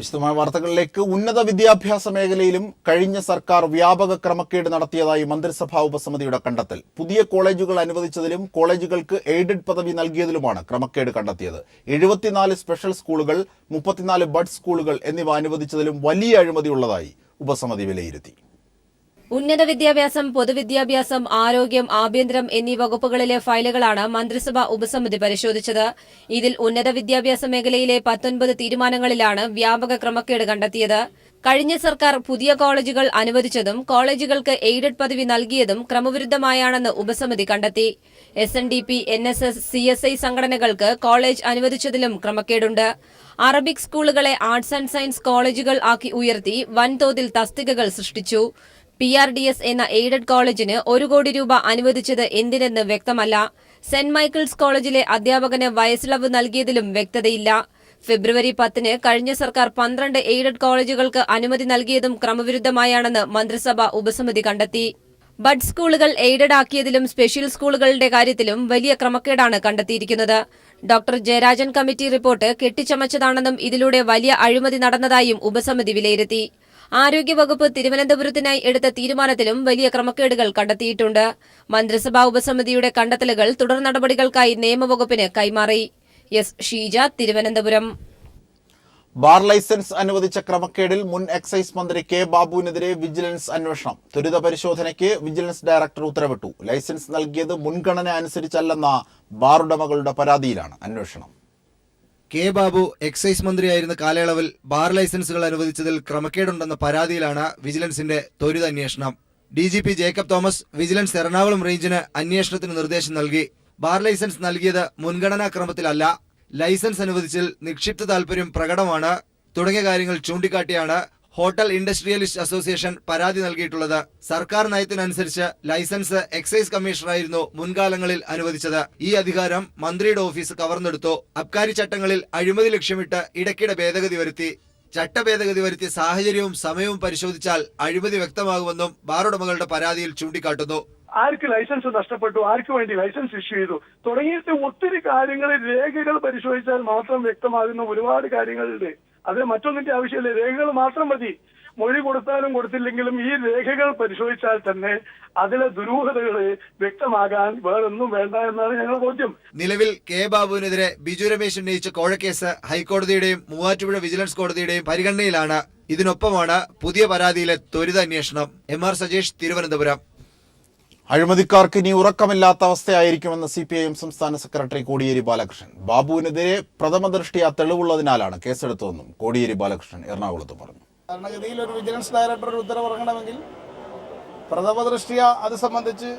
വിശദമായ വാർത്തകളിലേക്ക്. ഉന്നത വിദ്യാഭ്യാസ മേഖലയിലും കഴിഞ്ഞ സർക്കാർ വ്യാപക ക്രമക്കേട് നടത്തിയതായി മന്ത്രിസഭാ ഉപസമിതിയുടെ കണ്ടെത്തൽ. പുതിയ കോളേജുകൾ അനുവദിച്ചതിലും കോളേജുകൾക്ക് എയ്ഡഡ് പദവി നൽകിയതിലുമാണ് ക്രമക്കേട് കണ്ടെത്തിയത്. 74 സ്പെഷ്യൽ സ്കൂളുകൾ, 34 ബഡ് സ്കൂളുകൾ എന്നിവ അനുവദിച്ചതിലും വലിയ അഴിമതിയുള്ളതായി ഉപസമിതി വിലയിരുത്തി. ഉന്നത വിദ്യാഭ്യാസം, പൊതുവിദ്യാഭ്യാസം, ആരോഗ്യം, ആഭ്യന്തരം എന്നീ വകുപ്പുകളിലെ ഫയലുകളാണ് മന്ത്രിസഭാ ഉപസമിതി പരിശോധിച്ചത്. ഇതിൽ ഉന്നത വിദ്യാഭ്യാസ മേഖലയിലെ 19 തീരുമാനങ്ങളിലാണ് വ്യാപക ക്രമക്കേട് കണ്ടെത്തിയത്. കഴിഞ്ഞ സർക്കാർ പുതിയ കോളേജുകൾ അനുവദിച്ചതും കോളേജുകൾക്ക് എയ്ഡഡ് പദവി നൽകിയതും ക്രമവിരുദ്ധമായാണെന്ന് ഉപസമിതി കണ്ടെത്തി. SNDP, NSS, CSI സംഘടനകൾക്ക് കോളേജ് അനുവദിച്ചതിലും ക്രമക്കേടുണ്ട്. അറബിക് സ്കൂളുകളെ ആർട്സ് ആൻഡ് സയൻസ് കോളേജുകൾ ആക്കി ഉയർത്തി വൻതോതിൽ തസ്തികകൾ സൃഷ്ടിച്ചു. PRDS എന്ന എയ്ഡഡ് കോളേജിന് 1 കോടി രൂപ അനുവദിച്ചത് എന്തിനെന്ന് വ്യക്തമല്ല. സെന്റ് മൈക്കിൾസ് കോളേജിലെ അധ്യാപകന് വയസ്സിളവ് നൽകിയതിലും വ്യക്തതയില്ല. ഫെബ്രുവരി 10-ന് കഴിഞ്ഞ സർക്കാർ 12 എയ്ഡഡ് കോളേജുകൾക്ക് അനുമതി നൽകിയതും ക്രമവിരുദ്ധമായാണെന്ന് മന്ത്രിസഭാ ഉപസമിതി കണ്ടെത്തി. ബഡ് സ്കൂളുകൾ എയ്ഡഡ് ആക്കിയതിലും സ്പെഷ്യൽ സ്കൂളുകളുടെ കാര്യത്തിലും വലിയ ക്രമക്കേടാണ് കണ്ടെത്തിയിരിക്കുന്നത്. ഡോക്ടർ ജയരാജൻ കമ്മിറ്റി റിപ്പോർട്ട് കെട്ടിച്ചമച്ചതാണെന്നും ഇതിലൂടെ വലിയ അഴിമതി നടന്നതായും ഉപസമിതി വിലയിരുത്തി. ആരോഗ്യവകുപ്പ് തിരുവനന്തപുരത്തിനായി എടുത്ത തീരുമാനത്തിലും വലിയ ക്രമക്കേടുകൾ കണ്ടെത്തിയിട്ടുണ്ട്. മന്ത്രിസഭാ ഉപസമിതിയുടെ കണ്ടെത്തലുകൾ തുടർ നടപടികൾക്കായി നിയമവകുപ്പിന് കൈമാറി. ഷീജ, തിരുവനന്തപുരം. ബാർ ലൈസൻസ് അനുവദിച്ച ക്രമക്കേടിൽ മുൻ എക്സൈസ് മന്ത്രി കെ ബാബുവിനെതിരെ വിജിലൻസ് അന്വേഷണം. ത്വരിത പരിശോധനയ്ക്ക് വിജിലൻസ് ഡയറക്ടർ ഉത്തരവിട്ടു. ലൈസൻസ് നൽകിയത് മുൻഗണന അനുസരിച്ചല്ലെന്ന ബാർ ഉടമകളുടെ പരാതിയിലാണ് അന്വേഷണം. കെ ബാബു എക്സൈസ് മന്ത്രിയായിരുന്ന കാലയളവിൽ ബാർ ലൈസൻസുകൾ അനുവദിച്ചതിൽ ക്രമക്കേടുണ്ടെന്ന പരാതിയിലാണ് വിജിലൻസിന്റെ ത്വരിത അന്വേഷണം. DGP ജേക്കബ് തോമസ് വിജിലൻസ് എറണാകുളം റേഞ്ചിന് അന്വേഷണത്തിന് നിർദ്ദേശം നൽകി. ബാർ ലൈസൻസ് നൽകിയത് മുൻഗണനാ ക്രമത്തിലല്ല, ലൈസൻസ് അനുവദിച്ചതിൽ നിക്ഷിപ്ത താൽപര്യം പ്രകടമാണ് തുടങ്ങിയ കാര്യങ്ങൾ ചൂണ്ടിക്കാട്ടിയാണ് ഹോട്ടൽ ഇൻഡസ്ട്രിയലിസ്റ്റ് അസോസിയേഷൻ പരാതി നൽകിയിട്ടുള്ളത്. സർക്കാർ നയത്തിനനുസരിച്ച് ലൈസൻസ് എക്സൈസ് കമ്മീഷണറായിരുന്നു മുൻകാലങ്ങളിൽ അനുവദിച്ചത്. ഈ അധികാരം മന്ത്രിയുടെ ഓഫീസ് കവർന്നെടുത്തു. അബ്കാരി ചട്ടങ്ങളിൽ അഴിമതി ലക്ഷ്യമിട്ട് ഇടയ്ക്കിടെ ഭേദഗതി വരുത്തി. ചട്ടഭേദഗതി വരുത്തിയ സാഹചര്യവും സമയവും പരിശോധിച്ചാൽ അഴിമതി വ്യക്തമാകുമെന്നും ബാർ ഉടമകളുടെ പരാതിയിൽ ചൂണ്ടിക്കാട്ടുന്നു. ആർക്ക് ലൈസൻസ് നഷ്ടപ്പെട്ടു, ആർക്ക് വേണ്ടി ലൈസൻസ് ഇഷ്യൂ ചെയ്തു തുടങ്ങിയിട്ട് ഒത്തിരി കാര്യങ്ങളിൽ രേഖകൾ പരിശോധിച്ചാൽ മാത്രം വ്യക്തമാകുന്ന ഒരുപാട് കാര്യങ്ങളുണ്ട്. അത് മറ്റൊന്നിന്റെ ആവശ്യമില്ല, രേഖകൾ മാത്രം മതി. മൊഴി കൊടുത്താലും കൊടുത്തില്ലെങ്കിലും ഈ രേഖകൾ പരിശോധിച്ചാൽ തന്നെ അതിലെ ദുരൂഹതകൾ വ്യക്തമാകാൻ വേറൊന്നും വേണ്ട എന്നാണ് ഞങ്ങളുടെ ബോധ്യം. നിലവിൽ കെ ബാബുവിനെതിരെ ബിജു രമേശ് ഉന്നയിച്ച കോഴക്കേസ് ഹൈക്കോടതിയുടെയും മൂവാറ്റുപുഴ വിജിലൻസ് കോടതിയുടെയും പരിഗണനയിലാണ്. ഇതിനൊപ്പമാണ് പുതിയ പരാതിയിലെ ത്വരിത അന്വേഷണം. MR സജേഷ്, തിരുവനന്തപുരം. അഴിമതിക്കാർക്ക് ഇനി ഉറക്കമില്ലാത്ത അവസ്ഥയായിരിക്കുമെന്ന് CPIM സംസ്ഥാന സെക്രട്ടറി കോടിയേരി ബാലകൃഷ്ണൻ. ബാബുവിനെതിരെ പ്രഥമ ദൃഷ്ടിയ തെളിവുള്ളതിനാലാണ് കേസെടുത്തതെന്നും കോടിയേരി ബാലകൃഷ്ണൻ എറണാകുളത്ത് പറഞ്ഞു. സാധാരണഗതിയിൽ ഒരു വിജിലൻസ് ഡയറക്ടർ ഒരു ഉത്തരവിറങ്ങണമെങ്കിൽ പ്രഥമ ദൃഷ്ടിയ അത് സംബന്ധിച്ച്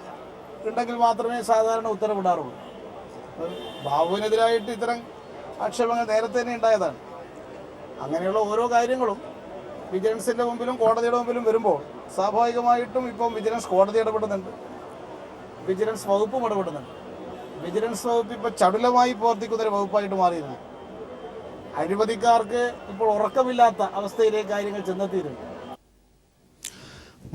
ഉണ്ടെങ്കിൽ മാത്രമേ സാധാരണ ഉത്തരവിടാറുള്ളൂ. ബാബുവിനെതിരായിട്ട് ഇത്തരം ആക്ഷേപങ്ങൾ നേരത്തെ തന്നെ ഉണ്ടായതാണ്. അങ്ങനെയുള്ള ഓരോ കാര്യങ്ങളും വിജിലൻസിൻ്റെ മുമ്പിലും കോടതിയുടെ മുമ്പിലും വരുമ്പോൾ സ്വാഭാവികമായിട്ടും ഇപ്പം വിജിലൻസ് കോടതി ഇടപെടുന്നുണ്ട്, വിജിലൻസ് വകുപ്പും ഇടപെടുന്നുണ്ട്. വിജിലൻസ് വകുപ്പ് ഇപ്പോൾ ചടുലമായി പ്രവർത്തിക്കുന്നൊരു വകുപ്പായിട്ട് മാറിയിരുന്നു. അഴിമതിക്കാർക്ക് ഇപ്പോൾ ഉറക്കമില്ലാത്ത അവസ്ഥയിലേക്ക് കാര്യങ്ങൾ ചെന്നെത്തിയിട്ടുണ്ട്.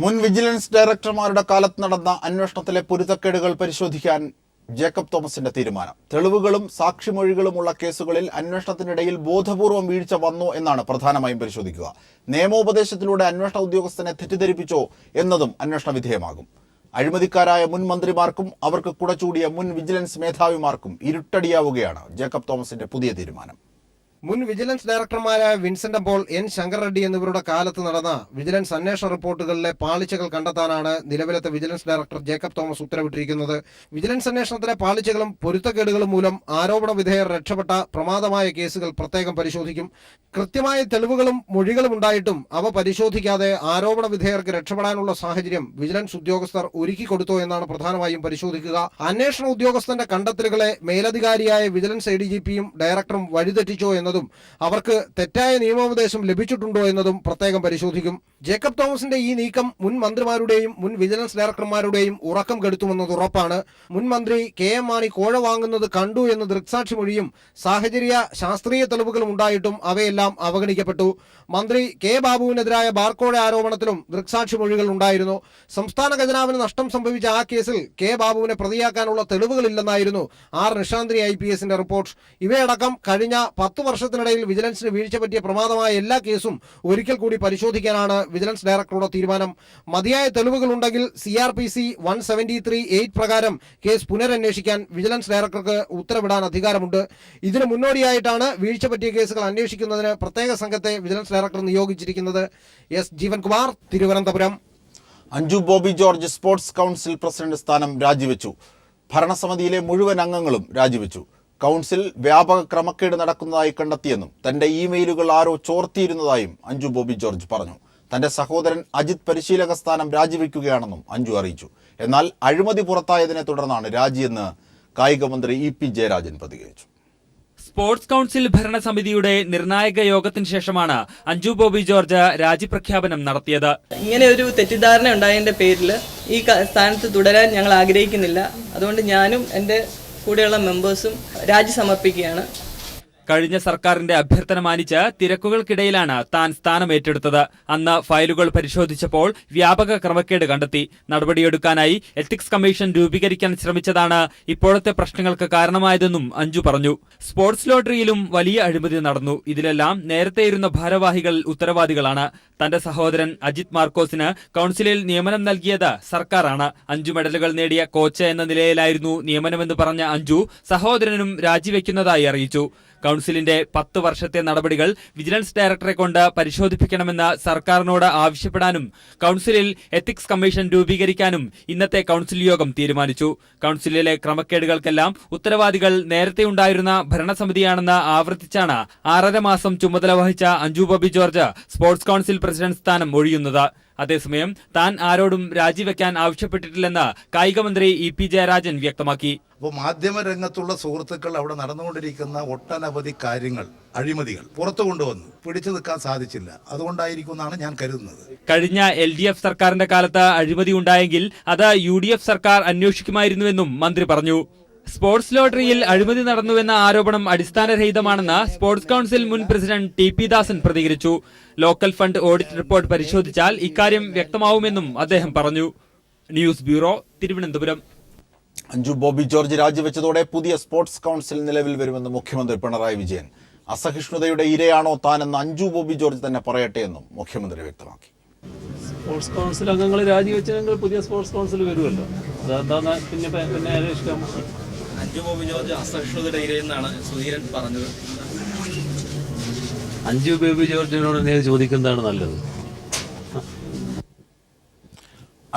മുൻ വിജിലൻസ് ഡയറക്ടർമാരുടെ കാലത്ത് നടന്ന അന്വേഷണത്തിലെ പൊരുത്തക്കേടുകൾ പരിശോധിക്കാൻ ജേക്കബ് തോമസിന്റെ തീരുമാനം. തെളിവുകളും സാക്ഷിമൊഴികളുമുള്ള കേസുകളിൽ അന്വേഷണത്തിനിടയിൽ ബോധപൂർവം വീഴ്ച വന്നോ എന്നാണ് പ്രധാനമായും പരിശോധിക്കുക. നിയമോപദേശത്തിലൂടെ അന്വേഷണ ഉദ്യോഗസ്ഥനെ തെറ്റിദ്ധരിപ്പിച്ചോ എന്നതും അന്വേഷണ വിധേയമാകും. അഴിമതിക്കാരായ മുൻ മന്ത്രിമാർക്കും അവർക്ക് കുടചൂടിയ മുൻ വിജിലൻസ് മേധാവിമാർക്കും ഇരുട്ടടിയാവുകയാണ് ജേക്കബ് തോമസിന്റെ പുതിയ തീരുമാനം. മുൻ വിജിലൻസ് ഡയറക്ടർമാരായ വിൻസെന്റ് പോൾ, N ശങ്കർ റെഡ്ഡി എന്നിവരുടെ കാലത്ത് നടന്ന വിജിലൻസ് അന്വേഷണ റിപ്പോർട്ടുകളിലെ പാളിച്ചകൾ കണ്ടെത്താനാണ് നിലവിലത്തെ വിജിലൻസ് ഡയറക്ടർ ജേക്കബ് തോമസ് ഉത്തരവിട്ടിരിക്കുന്നത്. വിജിലൻസ് അന്വേഷണത്തിലെ പാളിച്ചകളും പൊരുത്തക്കേടുകളും മൂലം ആരോപണ വിധേയർ രക്ഷപ്പെട്ട പ്രമാദമായ കേസുകൾ പ്രത്യേകം പരിശോധിക്കും. കൃത്യമായ തെളിവുകളും മൊഴികളും ഉണ്ടായിട്ടും അവ പരിശോധിക്കാതെ ആരോപണ വിധേയർക്ക് രക്ഷപ്പെടാനുള്ള സാഹചര്യം വിജിലൻസ് ഉദ്യോഗസ്ഥർ ഒരുക്കിക്കൊടുത്തോ എന്നാണ് പ്രധാനമായും പരിശോധിക്കുക. അന്വേഷണ ഉദ്യോഗസ്ഥന്റെ കണ്ടെത്തലുകളെ മേലധികാരിയായ വിജിലൻസ് ADGPയും ഡയറക്ടറും വഴിതെറ്റിച്ചോ എന്നതും അവർക്ക് തെറ്റായ നിയമോപദേശം ലഭിച്ചിട്ടുണ്ടോ എന്നതും പ്രത്യേകം പരിശോധിക്കും. ജേക്കബ് തോമസിന്റെ ഈ നീക്കം മുൻ മന്ത്രിമാരുടെയും മുൻ വിജിലൻസ് ഡയറക്ടർമാരുടെയും ഉറക്കം കെടുത്തുമെന്നത് ഉറപ്പാണ്. മുൻ മന്ത്രി KM മാണി കോഴ വാങ്ങുന്നത് കണ്ടു എന്ന് ദൃക്സാക്ഷി മൊഴിയും സാഹചര്യ ശാസ്ത്രീയ തെളിവുകളും ഉണ്ടായിട്ടും അവയെല്ലാം അവഗണിക്കപ്പെട്ടു. മന്ത്രി കെ ബാബുവിനെതിരായ ബാർക്കോഴ ആരോപണത്തിലും ദൃക്സാക്ഷി മൊഴികൾ ഉണ്ടായിരുന്നു. സംസ്ഥാന ഖജനാവിന് നഷ്ടം സംഭവിച്ച ആ കേസിൽ കെ ബാബുവിനെ പ്രതിയാക്കാനുള്ള തെളിവുകളില്ലെന്നായിരുന്നു R നിഷാന്തിനി IPSന്റെ റിപ്പോർട്ട്. ഇവയടക്കം കഴിഞ്ഞ 10 വർഷത്തിനിടയിൽ വിജിലൻസിന് വീഴ്ച പറ്റിയ പ്രമാദമായ എല്ലാ കേസും ഒരിക്കൽ കൂടി പരിശോധിക്കാനാണ് വിജിലൻസ് ഡയറക്ടറുടെ തീരുമാനം. മതിയായ തെളിവുകളുണ്ടെങ്കിൽ CRPC 173(8) പ്രകാരം കേസ് പുനരന്വേഷിക്കാൻ വിജിലൻസ് ഡയറക്ടർക്ക് ഉത്തരവിടാൻ അധികാരമുണ്ട്. ഇതിന് മുന്നോടിയായിട്ടാണ് വീഴ്ച പറ്റിയ കേസുകൾ അന്വേഷിക്കുന്നതിന് പ്രത്യേക സംഘത്തെ വിജിലൻസ് ഡയറക്ടർ നിയോഗിച്ചിരിക്കുന്നത്. S. Jeevankumar, Thiruvananthapuram. Anju Bobby George sports council president സ്ഥാനം രാജിവെച്ചു. ഭരണസമിതിയിലെ മുഴുവൻ അംഗങ്ങളും രാജിവെച്ചു. കൗൺസിൽ വ്യാപക ക്രമക്കേട് നടക്കുന്നതായി കണ്ടെത്തിയെന്നും തന്റെ ഇമെയിലുകൾ ആരോ ചോർത്തിയിരുന്നതായും അഞ്ജു ബോബി ജോർജ് പറഞ്ഞു. തന്റെ സഹോദരൻ അജിത് പരിശീലക സ്ഥാനം രാജിവെക്കുകയാണെന്നും അഞ്ജു അറിയിച്ചു. എന്നാൽ അഴിമതി പുറത്തായതിനെ തുടർന്നാണ് രാജിയെന്ന് കായിക മന്ത്രി EP ജയരാജൻ പ്രതികരിച്ചു. സ്പോർട്സ് കൗൺസിൽ ഭരണസമിതിയുടെ നിർണായക യോഗത്തിന് ശേഷമാണ് അഞ്ജു ബോബി ജോർജ് രാജിപ്രഖ്യാപനം നടത്തിയത്. ഇങ്ങനെ ഒരു തെറ്റിദ്ധാരണ ഉണ്ടായതിന്റെ പേരിൽ ഈ സ്ഥാനത്ത് തുടരാൻ ഞങ്ങൾ ആഗ്രഹിക്കുന്നില്ല. അതുകൊണ്ട് ഞാനും എൻ്റെ കൂടെയുള്ള മെമ്പേഴ്സും രാജി സമർപ്പിക്കുകയാണ്. കഴിഞ്ഞ സർക്കാരിന്റെ അഭ്യർത്ഥന മാനിച്ച് തിരക്കുകൾക്കിടയിലാണ് താൻ സ്ഥാനം ഏറ്റെടുത്തത്. അന്ന് ഫയലുകൾ പരിശോധിച്ചപ്പോൾ വ്യാപക ക്രമക്കേട് കണ്ടെത്തി. നടപടിയെടുക്കാനായി എത്തിക്സ് കമ്മീഷൻ രൂപീകരിക്കാൻ ശ്രമിച്ചതാണ് ഇപ്പോഴത്തെ പ്രശ്നങ്ങൾക്ക് കാരണമായതെന്നും അഞ്ജു പറഞ്ഞു. സ്പോർട്സ് ലോട്ടറിയിലും വലിയ അഴിമതി നടന്നു. ഇതിലെല്ലാം നേരത്തെയിരുന്ന ഭാരവാഹികൾ ഉത്തരവാദികളാണ്. തന്റെ സഹോദരൻ അജിത് മാർക്കോസിന് കൗൺസിലിൽ നിയമനം നൽകിയത് സർക്കാരാണ്. 5 മെഡലുകൾ നേടിയ കോച്ച് എന്ന നിലയിലായിരുന്നു നിയമനമെന്ന് പറഞ്ഞ അഞ്ജു സഹോദരനും രാജിവെക്കുന്നതായി അറിയിച്ചു. കൗൺസിലിന്റെ 10 വർഷത്തെ നടപടികൾ വിജിലൻസ് ഡയറക്ടറെ കൊണ്ട് പരിശോധിപ്പിക്കണമെന്ന് സർക്കാരിനോട് ആവശ്യപ്പെടാനും കൗൺസിലിൽ എത്തിക്സ് കമ്മീഷൻ രൂപീകരിക്കാനും ഇന്നത്തെ കൗൺസിൽ യോഗം തീരുമാനിച്ചു. കൗൺസിലിലെ ക്രമക്കേടുകൾക്കെല്ലാം ഉത്തരവാദികൾ നേരത്തെയുണ്ടായിരുന്ന ഭരണസമിതിയാണെന്ന് ആവർത്തിച്ചാണ് 6.5 മാസം ചുമതല വഹിച്ച Anju Bobby George sports council president സ്ഥാനം ഒഴിയുന്നത്. അതേസമയം താൻ ആരോടും രാജിവെക്കാൻ ആവശ്യപ്പെട്ടിട്ടില്ലെന്ന് കായിക മന്ത്രി EP ജയരാജൻ വ്യക്തമാക്കി. അപ്പോൾ മാധ്യമരംഗത്തുള്ള സുഹൃത്തുക്കൾ അവിടെ നടന്നുകൊണ്ടിരിക്കുന്ന ഒട്ടനവധി കാര്യങ്ങൾ, അഴിമതികൾ പുറത്തു കൊണ്ടുവന്നു പിടിച്ചു നിൽക്കാൻ സാധിച്ചില്ല. അതുകൊണ്ടായിരിക്കും എന്നാണ് ഞാൻ കരുതുന്നത്. കഴിഞ്ഞ LDF സർക്കാരിന്റെ കാലത്ത് അഴിമതി ഉണ്ടായെങ്കിൽ അത് UDF സർക്കാർ അന്വേഷിക്കുമായിരുന്നുവെന്നും മന്ത്രി പറഞ്ഞു. സ്പോർട്സ് ലോട്ടറിയിൽ അഴിമതി നടന്നുവെന്ന ആരോപണം അടിസ്ഥാനരഹിതമാണെന്ന് സ്പോർട്സ് കൗൺസിൽ മുൻ പ്രസിഡന്റ് TP ദാസൻ പ്രതികരിച്ചു. ലോക്കൽ ഫണ്ട് ഓഡിറ്റ് റിപ്പോർട്ട് പരിശോധിച്ചാൽ ഇക്കാര്യം വ്യക്തമാവുമെന്നും അദ്ദേഹം പറഞ്ഞു. News bureau, Thiruvananthapuram. അഞ്ജു ബോബി ജോർജ് രാജിവെച്ചതോടെ പുതിയ സ്പോർട്സ് കൗൺസിൽ നിലവിൽ വരുമെന്ന് മുഖ്യമന്ത്രി പിണറായി വിജയൻ. അസഹിഷ്ണുതയുടെ ഇരയാണോ താനെന്ന് അഞ്ജു ബോബി ജോർജ് തന്നെ പറയട്ടെ എന്നും മുഖ്യമന്ത്രി വ്യക്തമാക്കി. സ്പോർട്സ് കൗൺസിൽ അംഗങ്ങൾ രാജിവെച്ചെങ്കിൽ പുതിയ സ്പോർട്സ് കൗൺസിൽ വരുമല്ലോ. അതെന്താ പിന്നെ ഇഷ്ടം? അഞ്ജു ബോബി ജോർജ് അസഹിഷ്ണുതയുടെ ഇരയെന്നാണ് സുധീരൻ പറഞ്ഞത്. അഞ്ജു ബോബി ജോർജിനോട് ചോദിക്കുന്നതാണ് നല്ലത്.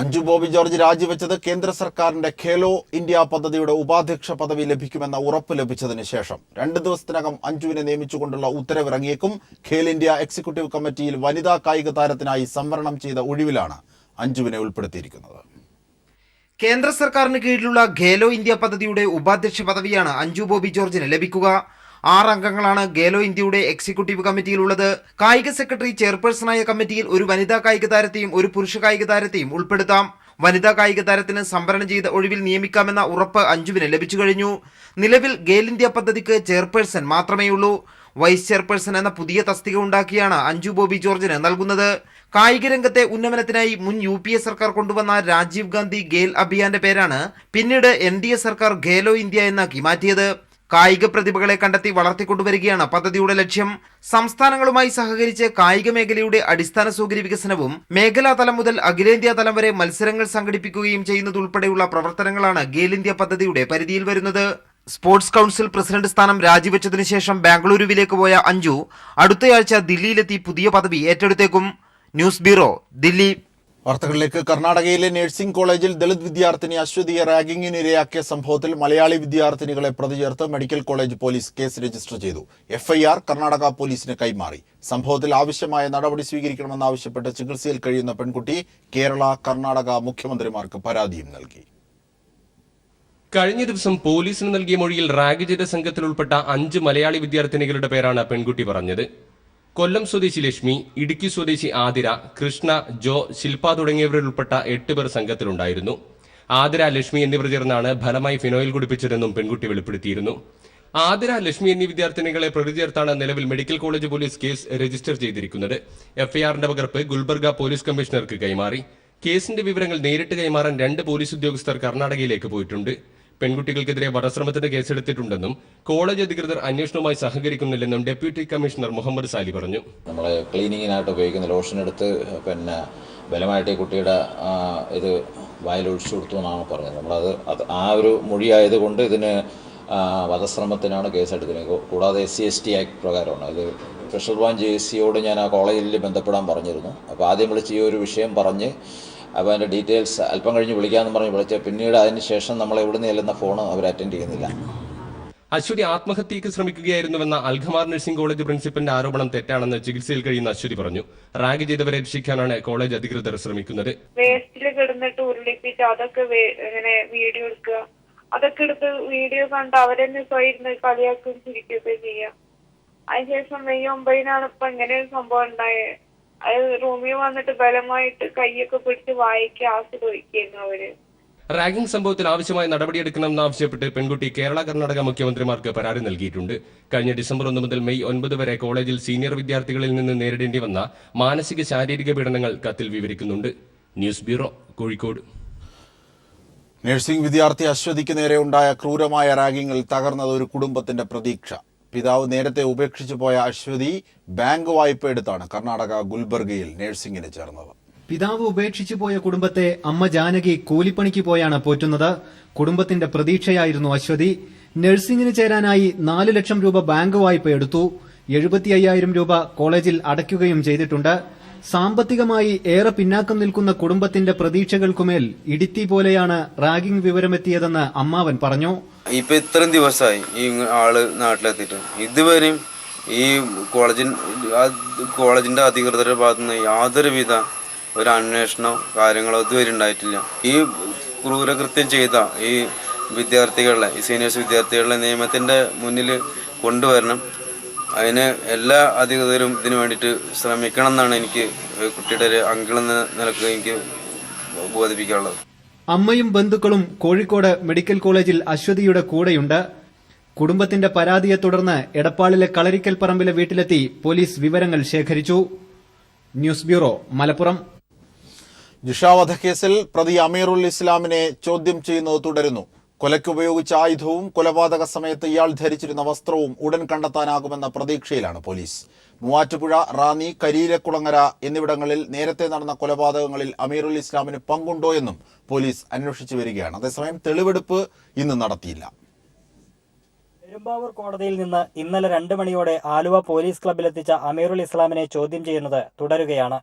അഞ്ജു ബോബി ജോർജ് രാജിവെച്ചത് കേന്ദ്ര സർക്കാരിന്റെ ഖേലോ ഇന്ത്യ പദ്ധതിയുടെ ഉപാധ്യക്ഷ പദവി ലഭിക്കുമെന്ന ഉറപ്പ് ലഭിച്ചതിന് ശേഷം 2 ദിവസത്തിനകം അഞ്ജുവിനെ നിയമിച്ചുകൊണ്ടുള്ള ഉത്തരവിറങ്ങിയേക്കും. ഖേൽ ഇന്ത്യ എക്സിക്യൂട്ടീവ് കമ്മിറ്റിയിൽ വനിതാ കായിക താരത്തിനായി സംവരണം ചെയ്ത ഒഴിവിലാണ് അഞ്ജുവിനെ ഉൾപ്പെടുത്തിയിരിക്കുന്നത്. കേന്ദ്ര സർക്കാരിന് കീഴിലുള്ള ഖേലോ ഇന്ത്യ പദ്ധതിയുടെ ഉപാധ്യക്ഷ പദവിയാണ് അഞ്ജു ബോബി ജോർജിന് ലഭിക്കുക. 6 അംഗങ്ങളാണ് ഖേലോ ഇന്ത്യയുടെ എക്സിക്യൂട്ടീവ് കമ്മിറ്റിയിലുള്ളത്. കായിക സെക്രട്ടറി ചെയർപേഴ്സണായ കമ്മിറ്റിയിൽ ഒരു വനിതാ കായിക താരത്തെയും ഒരു പുരുഷ കായിക താരത്തെയും ഉൾപ്പെടുത്താം. വനിതാ കായിക താരത്തിന് സംവരണം ചെയ്ത ഒഴിവിൽ നിയമിക്കാമെന്ന ഉറപ്പ് അഞ്ജുവിന് ലഭിച്ചു കഴിഞ്ഞു. നിലവിൽ ഖേൽ ഇന്ത്യ പദ്ധതിക്ക് ചെയർപേഴ്സൺ മാത്രമേയുള്ളൂ. വൈസ് ചെയർപേഴ്സൺ എന്ന പുതിയ തസ്തിക ഉണ്ടാക്കിയാണ് അഞ്ജു ബോബി ജോർജിന് നൽകുന്നത്. കായിക രംഗത്തെ ഉന്നമനത്തിനായി മുൻ UPA സർക്കാർ കൊണ്ടുവന്ന രാജീവ് ഗാന്ധി ഖേൽ അഭിയാന്റെ പേരാണ് പിന്നീട് NDA സർക്കാർ ഖേലോ ഇന്ത്യ എന്നാക്കി മാറ്റിയത്. കായിക പ്രതിഭകളെ കണ്ടെത്തി വളർത്തിക്കൊണ്ടുവരികയാണ് പദ്ധതിയുടെ ലക്ഷ്യം. സംസ്ഥാനങ്ങളുമായി സഹകരിച്ച് കായിക മേഖലയുടെ അടിസ്ഥാന സൗകര്യ വികസനവും മേഖലാ തലം മുതൽ അഖിലേന്ത്യാ തലം വരെ മത്സരങ്ങൾ സംഘടിപ്പിക്കുകയും ചെയ്യുന്നതുൾപ്പെടെയുള്ള പ്രവർത്തനങ്ങളാണ് ഖേൽ ഇന്ത്യ പദ്ധതിയുടെ പരിധിയിൽ വരുന്നത്. സ്പോർട്സ് കൗൺസിൽ പ്രസിഡന്റ് സ്ഥാനം രാജിവെച്ചതിനു ശേഷം ബാംഗ്ലൂരുവിലേക്ക് പോയ അഞ്ജു അടുത്തയാഴ്ച ദില്ലിയിലെത്തി പുതിയ പദവി ഏറ്റെടുത്തേക്കും. News bureau, Delhi. വാർത്തകളിലേക്ക്. കർണാടകയിലെ നഴ്സിംഗ് കോളേജിൽ ദളിത് വിദ്യാർത്ഥിനി അശ്വതിയെ റാഗിങ്ങിന് ഇരയാക്കിയ സംഭവത്തിൽ മലയാളി വിദ്യാർത്ഥിനികളെ പ്രതി ചേർത്ത് medical college police case register ചെയ്തു. FIR കർണാടക പോലീസിന് കൈമാറി. സംഭവത്തിൽ ആവശ്യമായ നടപടി സ്വീകരിക്കണമെന്നാവശ്യപ്പെട്ട് ചികിത്സയിൽ കഴിയുന്ന പെൺകുട്ടി കേരള, കർണാടക മുഖ്യമന്ത്രിമാർക്ക് പരാതിയും നൽകി. കഴിഞ്ഞ ദിവസം പോലീസിന് നൽകിയ മൊഴിയിൽ റാഗ് ചെയ്ത സംഘത്തിൽ ഉൾപ്പെട്ട 5 മലയാളി വിദ്യാർത്ഥിനികളുടെ പേരാണ് പെൺകുട്ടി പറഞ്ഞത്. കൊല്ലം സ്വദേശി ലക്ഷ്മി, ഇടുക്കി സ്വദേശി ആതിര, കൃഷ്ണ, ജോ, ശില്പ തുടങ്ങിയവരിൽ ഉൾപ്പെട്ട 8 പേർ സംഘത്തിലുണ്ടായിരുന്നു. ആതിര, ലക്ഷ്മി എന്നിവർ ചേർന്നാണ് ഫലമായി ഫിനോയിൽ കുടിപ്പിച്ചതെന്നും പെൺകുട്ടി വെളിപ്പെടുത്തിയിരുന്നു. ആതിര, ലക്ഷ്മി എന്നീ വിദ്യാർത്ഥിനികളെ പ്രതി ചേർത്താണ് നിലവിൽ medical college police case register ചെയ്തിരിക്കുന്നത്. FIRന്റെ പകർപ്പ് ഗുൽബർഗ പോലീസ് കമ്മീഷണർക്ക് കൈമാറി. കേസിന്റെ വിവരങ്ങൾ നേരിട്ട് കൈമാറാൻ 2 പോലീസ് ഉദ്യോഗസ്ഥർ കർണാടകയിലേക്ക് പോയിട്ടുണ്ട്. പെൺകുട്ടികൾക്കെതിരെ വധശ്രമത്തിന് കേസെടുത്തിട്ടുണ്ടെന്നും കോളേജ് അധികൃതർ അന്വേഷണവുമായി സഹകരിക്കുന്നില്ലെന്നും ഡെപ്യൂട്ടി കമ്മീഷണർ മുഹമ്മദ് സാലി പറഞ്ഞു. നമ്മൾ ക്ലീനിങ്ങിനായിട്ട് ഉപയോഗിക്കുന്ന ലോഷൻ എടുത്ത് ബലമായിട്ട് ഈ കുട്ടിയുടെ ഇത് വായിലൊഴിച്ചു കൊടുത്തു എന്നാണ് പറഞ്ഞത്. നമ്മളത് ആ ഒരു മൊഴിയായതുകൊണ്ട് ഇതിന് വധശ്രമത്തിനാണ് കേസെടുക്കുന്നത്. കൂടാതെ SC/ST ആക്ട് പ്രകാരമാണ് ഇത്. സ്പെഷ്യൽ ബ്രാഞ്ച് ACയോട് ഞാൻ ആ കോളേജിൽ ബന്ധപ്പെടാൻ പറഞ്ഞിരുന്നു. അപ്പോൾ ആദ്യം വിളിച്ച് ഈ ഒരു വിഷയം പറഞ്ഞ് അപ്പോൾ അതിൻ്റെ ഡീറ്റെയിൽസ് അല്പം കഴിഞ്ഞ് വിളിക്കാമെന്ന് പറഞ്ഞ് വിളിച്ച് പിന്നീട് അതിന് ശേഷം നമ്മൾ എവിടെ നിന്ന് ചെല്ലുന്ന ഫോൺ അവർ അറ്റൻഡ് ചെയ്യുന്നില്ല. അശ്വതി ആത്മഹത്യക്ക് ശ്രമിക്കുകയായിരുന്നുവെന്ന അൽഖമാർ നഴ്സിംഗ് കോളേജ് പ്രിൻസിപ്പലിന്റെ ആരോപണം തെറ്റാണെന്ന് ചികിത്സയിൽ കഴിയുന്ന അശ്വതി പറഞ്ഞു. റാഗ് ചെയ്തവരെ രക്ഷിക്കാനാണ് കോളേജ് അധികൃതർ ശ്രമിക്കുന്നത്. വേസ്റ്റിൽ കിടന്നിട്ട് ഉരുളിപ്പിച്ച് അതൊക്കെ ഇങ്ങനെ വീഡിയോ എടുക്കുക, അതൊക്കെ എടുത്ത് വീഡിയോ കണ്ട് അവരെന്നെ സ്വയം കളിയാക്കുകയും ചിരിക്കുകയൊക്കെ ചെയ്യാം. അതിനുശേഷം മെയ് 9-നാണ് ഇപ്പൊ ഇങ്ങനെ ഒരു സംഭവം ഉണ്ടായത്. അത് റൂമിൽ വന്നിട്ട് ബലമായിട്ട് കൈയൊക്കെ പിടിച്ച് വായിക്ക് ആസിഡ് ഒഴിക്കുന്നു അവര്. റാഗിംഗ് സംഭവത്തിൽ ആവശ്യമായ നടപടിയെടുക്കണമെന്നാവശ്യപ്പെട്ട് പെൺകുട്ടി കേരള കർണാടക മുഖ്യമന്ത്രിമാർക്ക് പരാതി നൽകിയിട്ടുണ്ട്. കഴിഞ്ഞ ഡിസംബർ 1 മുതൽ മെയ് 9 വരെ കോളേജിൽ സീനിയർ വിദ്യാർത്ഥികളിൽ നിന്ന് നേരിടേണ്ടി വന്ന മാനസിക ശാരീരിക പീഡനങ്ങൾ കത്തിൽ വിവരിക്കുന്നുണ്ട്. News bureau, Kozhikode. നഴ്സിംഗ് വിദ്യാർത്ഥി അശ്വതിക്ക് നേരെ ഉണ്ടായ ക്രൂരമായ റാഗിങ്ങിൽ തകർന്നത് ഒരു കുടുംബത്തിന്റെ പ്രതീക്ഷ. പിതാവ് നേരത്തെ ഉപേക്ഷിച്ചു പോയ അശ്വതി ബാങ്ക് വായ്പ എടുത്താണ് കർണാടക ഗുൽബർഗയിൽ നഴ്സിംഗിന് ചേർന്നത്. പിതാവ് ഉപേക്ഷിച്ചു പോയ കുടുംബത്തെ അമ്മ ജാനകി കൂലിപ്പണിക്ക് പോയാണ് പോറ്റുന്നത്. കുടുംബത്തിന്റെ പ്രതീക്ഷയായിരുന്നു അശ്വതി. നഴ്സിംഗിന് ചേരാനായി 4 ലക്ഷം രൂപ ബാങ്ക് വായ്പ എടുത്തു. 75,000 രൂപ കോളേജിൽ അടയ്ക്കുകയും ചെയ്തിട്ടുണ്ട്. സാമ്പത്തികമായി ഏറെ പിന്നാക്കം നിൽക്കുന്ന കുടുംബത്തിന്റെ പ്രതീക്ഷകൾക്കുമേൽ ഇടിത്തി പോലെയാണ് റാഗിംഗ് വിവരമെത്തിയതെന്ന് അമ്മാവൻ പറഞ്ഞു. ഇപ്പൊ ഇത്രയും ദിവസമായി ഈ ആള് നാട്ടിലെത്തിയിട്ട് ഇതുവരെയും ഈ കോളേജിന്റെ അധികൃതരുടെ ഭാഗത്തുനിന്ന് യാതൊരുവിധ ഒരു അന്വേഷണമോ കാര്യങ്ങളോ ഇതുവരെ ഉണ്ടായിട്ടില്ല. ഈ ക്രൂരകൃത്യം ചെയ്ത ഈ വിദ്യാർത്ഥികളെ, ഈ സീനിയേഴ്സ് വിദ്യാർത്ഥികളെ നിയമത്തിന്റെ മുന്നിൽ കൊണ്ടുവരണം. അതിന് എല്ലാ അധികൃതരും ഇതിനു വേണ്ടിയിട്ട് ശ്രമിക്കണം എന്നാണ് എനിക്ക് കുട്ടിയുടെ ഒരു അങ്കിൾ എന്ന നിലക്ക് എനിക്ക് ബോധിപ്പിക്കാനുള്ളത്. അമ്മയും ബന്ധുക്കളും കോഴിക്കോട് മെഡിക്കൽ കോളേജിൽ അശ്വതിയുടെ കൂടെയുണ്ട്. കുടുംബത്തിന്റെ പരാതിയെ തുടർന്ന് എടപ്പാളിലെ കളരിക്കൽ പറമ്പിലെ വീട്ടിലെത്തി പോലീസ് വിവരങ്ങൾ ശേഖരിച്ചു. News bureau, Malappuram. ജിഷ വധക്കേസിൽ പ്രതി അമീറുൽ ഇസ്ലാമിനെ ചോദ്യം ചെയ്യുന്നത് തുടരുന്നു. കൊലയ്ക്ക് ഉപയോഗിച്ച ആയുധവും കൊലപാതക സമയത്ത് ഇയാൾ ധരിച്ചിരുന്ന വസ്ത്രവും ഉടൻ കണ്ടെത്താനാകുമെന്ന പ്രതീക്ഷയിലാണ് പോലീസ്. മൂവാറ്റുപുഴ, റാന്നി, കരിയിലക്കുളങ്ങര എന്നിവിടങ്ങളിൽ നേരത്തെ നടന്ന കൊലപാതകങ്ങളിൽ അമീറുൽ ഇസ്ലാമിന് പങ്കുണ്ടോ എന്നും പോലീസ് അന്വേഷിച്ചു വരികയാണ്. അതേസമയം തെളിവെടുപ്പ് ഇന്ന് നടത്തിയില്ല. പെരുമ്പാവൂർ കോടതിയിൽ നിന്ന് ഇന്നലെ 2 മണിയോടെ ആലുവ പോലീസ് ക്ലബ്ബിലെത്തിച്ച അമീറുൽ ഇസ്ലാമിനെ ചോദ്യം ചെയ്യുന്നത് തുടരുകയാണ്.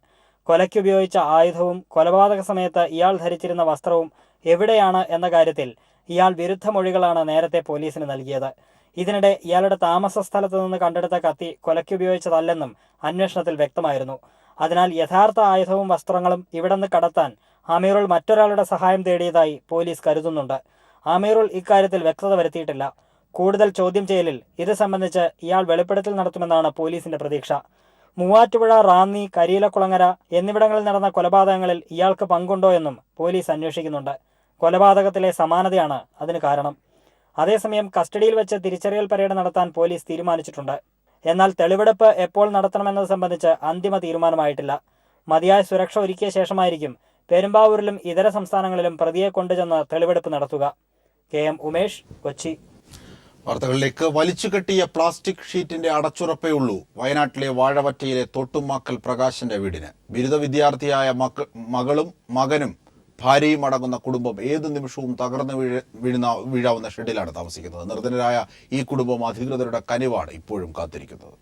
കൊലയ്ക്കുപയോഗിച്ച ആയുധവും കൊലപാതക സമയത്ത് ഇയാൾ ധരിച്ചിരുന്ന വസ്ത്രവും എവിടെയാണ് എന്ന കാര്യത്തിൽ ഇയാൾ വിരുദ്ധ മൊഴികളാണ് നേരത്തെ പോലീസിന് നൽകിയത്. ഇതിനിടെ ഇയാളുടെ താമസ സ്ഥലത്ത് നിന്ന് കണ്ടെടുത്ത കത്തി കൊലയ്ക്കുപയോഗിച്ചതല്ലെന്നും അന്വേഷണത്തിൽ വ്യക്തമായിരുന്നു. അതിനാൽ യഥാർത്ഥ ആയുധവും വസ്ത്രങ്ങളും ഇവിടുന്ന് കടത്താൻ അമീറുൽ മറ്റൊരാളുടെ സഹായം തേടിയതായി പോലീസ് കരുതുന്നുണ്ട്. അമീറുൽ ഇക്കാര്യത്തിൽ വ്യക്തത വരുത്തിയിട്ടില്ല. കൂടുതൽ ചോദ്യം ചെയ്യലിൽ ഇത് സംബന്ധിച്ച് ഇയാൾ വെളിപ്പെടുത്തൽ നടത്തുമെന്നാണ് പോലീസിന്റെ പ്രതീക്ഷ. മൂവാറ്റുപുഴ, റാന്നി, കരിയിലക്കുളങ്ങര എന്നിവിടങ്ങളിൽ നടന്ന കൊലപാതകങ്ങളിൽ ഇയാൾക്ക് പങ്കുണ്ടോ എന്നും പോലീസ് അന്വേഷിക്കുന്നുണ്ട്. കൊലപാതകത്തിലെ സമാനതയാണ് അതിന് കാരണം. അതേസമയം കസ്റ്റഡിയിൽ വെച്ച് തിരിച്ചറിയൽ പരേഡ് നടത്താൻ പോലീസ് തീരുമാനിച്ചിട്ടുണ്ട്. എന്നാൽ തെളിവെടുപ്പ് എപ്പോൾ നടത്തണമെന്നത് സംബന്ധിച്ച് അന്തിമ തീരുമാനമായിട്ടില്ല. മതിയായ സുരക്ഷ ഒരുക്കിയ ശേഷമായിരിക്കും പെരുമ്പാവൂരിലും ഇതര സംസ്ഥാനങ്ങളിലും പ്രതിയെ കൊണ്ടുചെന്ന് തെളിവെടുപ്പ് നടത്തുക. KM ഉമേഷ്, കൊച്ചി. വാർത്തകളിലേക്ക്. വലിച്ചുകെട്ടിയ പ്ലാസ്റ്റിക് ഷീറ്റിന്റെ അടച്ചുറപ്പേ ഉള്ളൂ വയനാട്ടിലെ വാഴവറ്റയിലെ തോട്ടുമാക്കൽ പ്രകാശിന്റെ വീടിന്. ബിരുദ വിദ്യാർത്ഥിയായ മകളും മകനും ഭാര്യയും അടങ്ങുന്ന കുടുംബം ഏതു നിമിഷവും തകർന്നു വീഴാവുന്ന ഷെഡിലാണ് താമസിക്കുന്നത്. നിർധനരായ ഈ കുടുംബം അധികൃതരുടെ കനിവാണ് ഇപ്പോഴും കാത്തിരിക്കുന്നത്.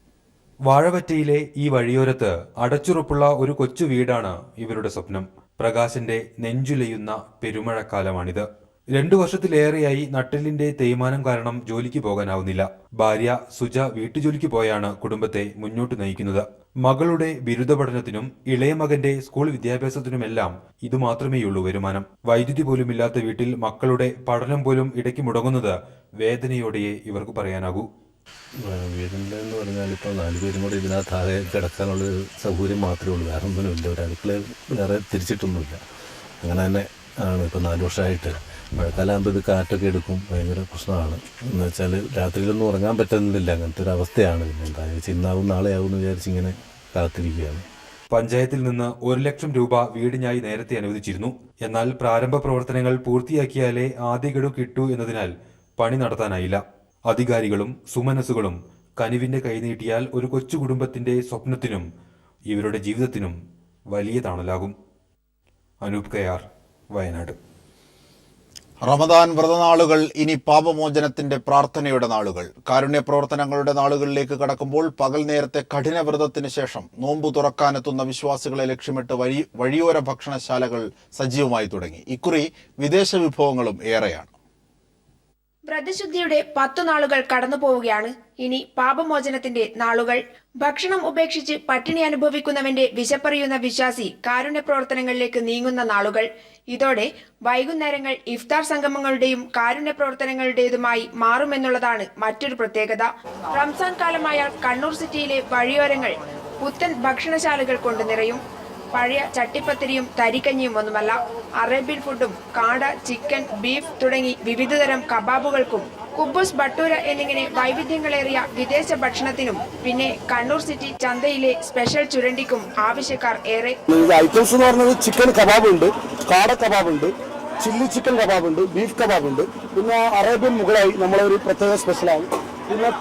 വാഴവറ്റയിലെ ഈ വഴിയോരത്ത് അടച്ചുറപ്പുള്ള ഒരു കൊച്ചു വീടാണ് ഇവരുടെ സ്വപ്നം. പ്രകാശിന്റെ നെഞ്ചുലയുന്ന പെരുമഴക്കാലമാണിത്. 2 വർഷത്തിലേറെയായി നട്ടെല്ലിന്റെ തേയ്മാനം കാരണം ജോലിക്ക് പോകാനാവുന്നില്ല. ഭാര്യ സുജ വീട്ടുജോലിക്ക് പോയാണ് കുടുംബത്തെ മുന്നോട്ട് നയിക്കുന്നത്. മകളുടെ ബിരുദ പഠനത്തിനും ഇളയ മകന്റെ സ്കൂൾ വിദ്യാഭ്യാസത്തിനുമെല്ലാം ഇതുമാത്രമേയുള്ളൂ വരുമാനം. വൈദ്യുതി പോലുമില്ലാത്ത വീട്ടിൽ മക്കളുടെ പഠനം പോലും ഇടയ്ക്ക് മുടങ്ങുന്നത് വേദനയോടെയേ ഇവർക്ക് പറയാനാകൂ. വീടിൻ്റെ എന്ന് പറഞ്ഞാൽ ഇപ്പോൾ 4 പേരും കൂടി ഇതിനകത്ത് താഴെ കിടക്കാനുള്ള സൗകര്യം മാത്രമേ ഉള്ളൂ. വേറെ ഒന്നുമില്ല. ഒരു അടുക്കള വേറെ തിരിച്ചിട്ടൊന്നുമില്ല. അങ്ങനെ തന്നെ ആണ് ഇപ്പോൾ 4 വർഷമായിട്ട്. മഴക്കാലമാകുമ്പോൾ ഇത് കാറ്റൊക്കെ എടുക്കും, ഭയങ്കര പ്രശ്നമാണ്. എന്ന് വെച്ചാൽ രാത്രിയിലൊന്നും ഉറങ്ങാൻ പറ്റുന്നില്ല. അങ്ങനത്തെ ഒരു അവസ്ഥയാണ്. പിന്നെ എന്താ ഇന്നാവും നാളെ ആവും എന്ന് വിചാരിച്ച് ഇങ്ങനെ കാത്തിരിക്കുകയാണ്. പഞ്ചായത്തിൽ നിന്ന് 1 ലക്ഷം രൂപ വീടിനായി നേരത്തെ അനുവദിച്ചിരുന്നു. എന്നാൽ പ്രാരംഭ പ്രവർത്തനങ്ങൾ പൂർത്തിയാക്കിയാലേ ആദ്യ ഗഡു കിട്ടൂ എന്നതിനാൽ പണി നടത്താനായില്ല. അധികാരികളും സുമനസ്സുകളും കനിവിന്റെ കൈനീട്ടിയാൽ ഒരു കൊച്ചു കുടുംബത്തിന്റെ സ്വപ്നത്തിനും ഇവരുടെ ജീവിതത്തിനും വലിയ തണലാകും. അനൂപ് കയാർ, വയനാട്. റമദാൻ വ്രതനാളുകൾ ഇനി പാപമോചനത്തിന്റെ പ്രാർത്ഥനയുടെ നാളുകൾ. കാരുണ്യ പ്രവർത്തനങ്ങളുടെ നാളുകളിലേക്ക് കടക്കുമ്പോൾ പകൽ നേരത്തെ കഠിന വ്രതത്തിന് ശേഷം നോമ്പു തുറക്കാനെത്തുന്ന വിശ്വാസികളെ ലക്ഷ്യമിട്ട് വഴിയോര ഭക്ഷണശാലകൾ സജീവമായി തുടങ്ങി. ഇക്കുറി വിദേശ വിഭവങ്ങളും ഏറെയാണ്. വ്രതശുദ്ധിയുടെ 10 നാളുകൾ കടന്നു പോവുകയാണ്. ഇനി പാപമോചനത്തിന്റെ നാളുകൾ. ഭക്ഷണം ഉപേക്ഷിച്ച് പട്ടിണി അനുഭവിക്കുന്നവന്റെ വിശപ്പറിയുന്ന വിശ്വാസി കാരുണ്യ പ്രവർത്തനങ്ങളിലേക്ക് നീങ്ങുന്ന നാളുകൾ. ഇതോടെ വൈകുന്നേരങ്ങൾ ഇഫ്താർ സംഗമങ്ങളുടെയും കാരുണ്യ പ്രവർത്തനങ്ങളുടേതുമായി മാറുമെന്നുള്ളതാണ് മറ്റൊരു പ്രത്യേകത. റംസാൻ കാലമായാൽ കണ്ണൂർ സിറ്റിയിലെ വഴിയോരങ്ങൾ പുത്തൻ ഭക്ഷണശാലകൾ കൊണ്ട് നിറയും. പഴയ ചട്ടിപ്പത്തിരിയും തരിക്കഞ്ഞിയും ഒന്നുമല്ല, അറേബ്യൻ ഫുഡും കാട, ചിക്കൻ, ബീഫ് തുടങ്ങി വിവിധതരം കബാബുകൾക്കും കുബൂസ്, ബട്ടൂര എന്നിങ്ങനെ വൈവിധ്യങ്ങളേറിയ വിദേശ ഭക്ഷണത്തിനും പിന്നെ കണ്ണൂർ സിറ്റി ചന്തയിലെ സ്പെഷ്യൽ ചുരണ്ടിക്കും ആവശ്യക്കാർ ഏറെ. ഐറ്റംസ് എന്ന് പറഞ്ഞത് ചിക്കൻ കബാബ് ഉണ്ട്, കാട കബാബ് ഉണ്ട്, ചില്ലി ചിക്കൻ കബാബ് ഉണ്ട്, ബീഫ് കബാബ് ഉണ്ട്, പിന്നെ അറേബ്യൻ മുകളായി നമ്മളൊരു പ്രത്യേക സ്പെഷ്യലാണ്. പിന്നെ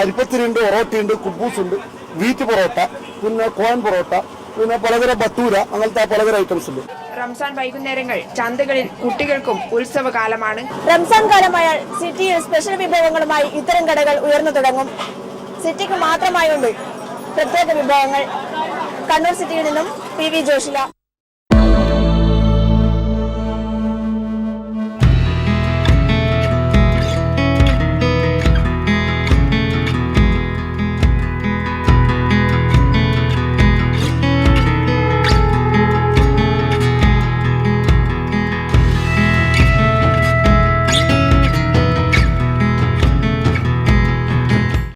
അരിപ്പത്തിരി ഉണ്ട്, ഒറോട്ടി ഉണ്ട്, കുബൂസ് ഉണ്ട്, വീറ്റ് പൊറോട്ട, പിന്നെ കോയൻ പൊറോട്ട, പിന്നെ പലതരം ബട്ടൂര, അങ്ങനത്തെ പലതരം ഐറ്റംസ് ഉണ്ട്. റംസാൻ വൈകുന്നേരങ്ങൾ ചന്തകളിൽ കുട്ടികൾക്കും ഉത്സവകാലമാണ്. റംസാൻ കാലമായാൽ സിറ്റിയിൽ സ്പെഷ്യൽ വിഭവങ്ങളുമായി ഇത്തരം കടകൾ ഉയർന്നു തുടങ്ങും. സിറ്റിക്ക് മാത്രമായുണ്ട് പ്രത്യേക വിഭവങ്ങൾ. കണ്ണൂർ സിറ്റിയിൽ നിന്നും PV ജോഷില.